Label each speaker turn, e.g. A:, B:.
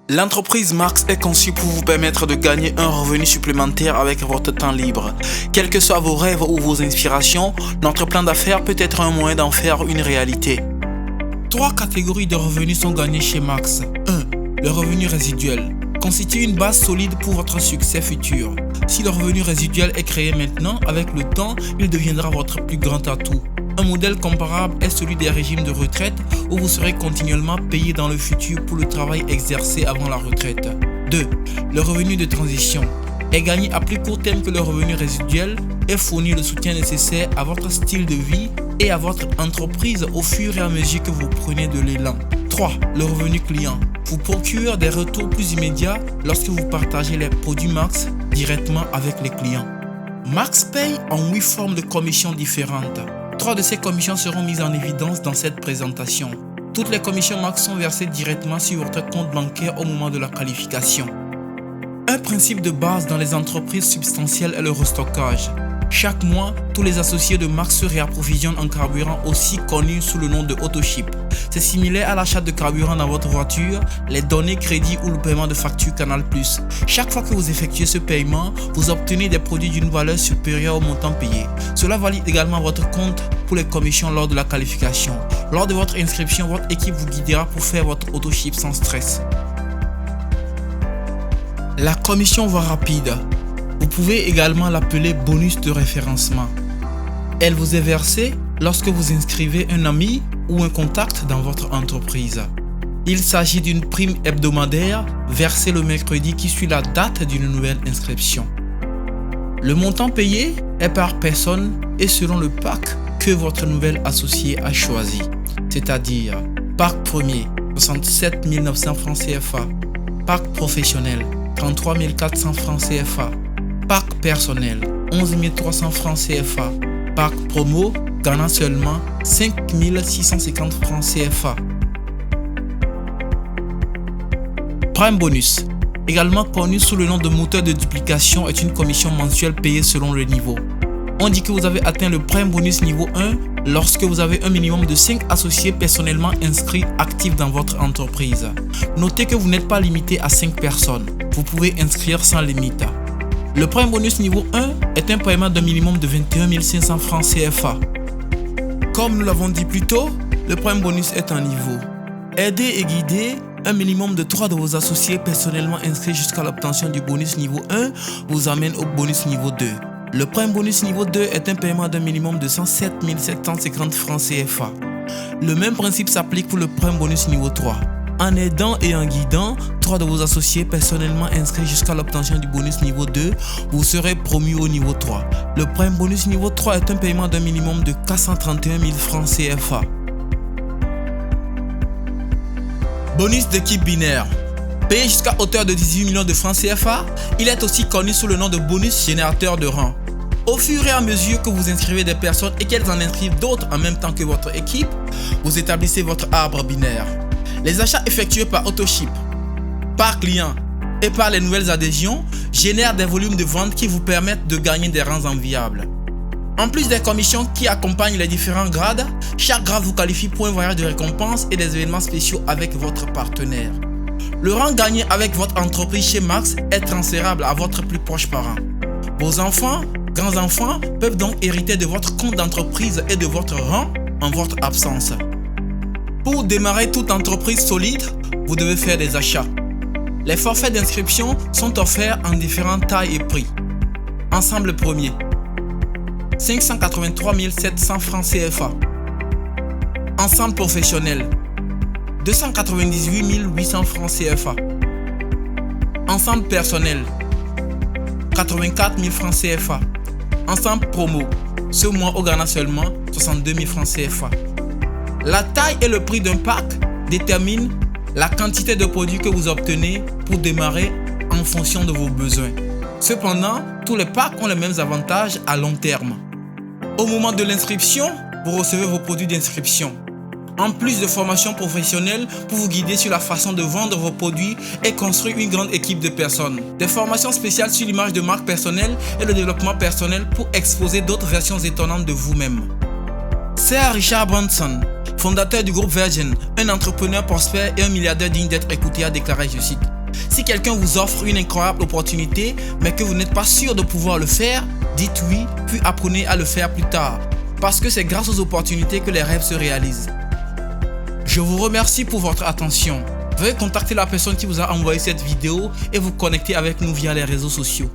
A: L'entreprise Max est conçue pour vous permettre de gagner un revenu supplémentaire avec votre temps libre. Quels que soient vos rêves ou vos inspirations, notre plan d'affaires peut être un moyen d'en faire une réalité. 3 catégories de revenus sont gagnés chez Max. 1. Le revenu résiduel constitue une base solide pour votre succès futur. Si le revenu résiduel est créé maintenant, avec le temps, il deviendra votre plus grand atout. Un modèle comparable est celui des régimes de retraite où vous serez continuellement payé dans le futur pour le travail exercé avant la retraite. 2. Le revenu de transition est gagné à plus court terme que le revenu résiduel et fournit le soutien nécessaire à votre style de vie et à votre entreprise au fur et à mesure que vous prenez de l'élan. 3. Le revenu client vous procure des retours plus immédiats lorsque vous partagez les produits Max directement avec les clients. Max paye en 8 formes de commissions différentes. 3 de ces commissions seront mises en évidence dans cette présentation. Toutes les commissions Max sont versées directement sur votre compte bancaire au moment de la qualification. Un principe de base dans les entreprises substantielles est le restockage. Chaque mois, tous les associés de Max se réapprovisionnent en carburant aussi connu sous le nom de AutoShip. C'est similaire à l'achat de carburant dans votre voiture, les données crédit ou le paiement de facture Canal+. Chaque fois que vous effectuez ce paiement, vous obtenez des produits d'une valeur supérieure au montant payé. Cela valide également votre compte pour les commissions lors de la qualification. Lors de votre inscription, votre équipe vous guidera pour faire votre AutoShip sans stress. La commission voie rapide. Vous pouvez également l'appeler bonus de référencement. Elle vous est versée lorsque vous inscrivez un ami ou un contact dans votre entreprise. Il s'agit d'une prime hebdomadaire versée le mercredi qui suit la date d'une nouvelle inscription. Le montant payé est par personne et selon le pack que votre nouvel associé a choisi, c'est-à-dire pack premier 67 900 francs CFA, pack professionnel 33 400 francs CFA, pack personnel 11 300 francs CFA, pack promo gagnant seulement 5 650 francs CFA. Prime bonus, également connu sous le nom de moteur de duplication, est une commission mensuelle payée selon le niveau. On dit que vous avez atteint le prime bonus niveau 1 lorsque vous avez un minimum de 5 associés personnellement inscrits actifs dans votre entreprise. Notez que vous n'êtes pas limité à 5 personnes. Vous pouvez inscrire sans limite. Le prime bonus niveau 1 est un paiement d'un minimum de 21 500 francs CFA. Comme nous l'avons dit plus tôt, le prime bonus est un niveau. Aider et guider un minimum de 3 de vos associés personnellement inscrits jusqu'à l'obtention du bonus niveau 1 vous amène au bonus niveau 2. Le prime bonus niveau 2 est un paiement d'un minimum de 107 750 francs CFA. Le même principe s'applique pour le prime bonus niveau 3. En aidant et en guidant 3 de vos associés personnellement inscrits jusqu'à l'obtention du bonus niveau 2, vous serez promu au niveau 3. Le prime bonus niveau 3 est un paiement d'un minimum de 431 000 francs CFA. Bonus d'équipe binaire. Payé jusqu'à hauteur de 18 millions de francs CFA, il est aussi connu sous le nom de bonus générateur de rang. Au fur et à mesure que vous inscrivez des personnes et qu'elles en inscrivent d'autres en même temps que votre équipe, vous établissez votre arbre binaire. Les achats effectués par AutoShip, par client et par les nouvelles adhésions génèrent des volumes de vente qui vous permettent de gagner des rangs enviables. En plus des commissions qui accompagnent les différents grades, chaque grade vous qualifie pour un voyage de récompense et des événements spéciaux avec votre partenaire. Le rang gagné avec votre entreprise chez Max est transférable à votre plus proche parent. Vos enfants, grands-enfants peuvent donc hériter de votre compte d'entreprise et de votre rang en votre absence. Pour démarrer toute entreprise solide, vous devez faire des achats. Les forfaits d'inscription sont offerts en différentes tailles et prix. Ensemble premier, 583 700 francs CFA. Ensemble professionnel, 298 800 francs CFA. Ensemble personnel, 84 000 francs CFA. Ensemble promo, ce mois au Ghana seulement, 62 000 francs CFA. La taille et le prix d'un pack déterminent la quantité de produits que vous obtenez pour démarrer en fonction de vos besoins. Cependant, tous les packs ont les mêmes avantages à long terme. Au moment de l'inscription, vous recevez vos produits d'inscription. En plus de formations professionnelles pour vous guider sur la façon de vendre vos produits et construire une grande équipe de personnes. Des formations spéciales sur l'image de marque personnelle et le développement personnel pour exposer d'autres versions étonnantes de vous-même. Sir Richard Branson, fondateur du groupe Virgin, un entrepreneur prospère et un milliardaire digne d'être écouté, a déclaré, je cite, Si quelqu'un vous offre une incroyable opportunité, mais que vous n'êtes pas sûr de pouvoir le faire, dites oui, puis apprenez à le faire plus tard. Parce que c'est grâce aux opportunités que les rêves se réalisent. Je vous remercie pour votre attention. Veuillez contacter la personne qui vous a envoyé cette vidéo et vous connecter avec nous via les réseaux sociaux.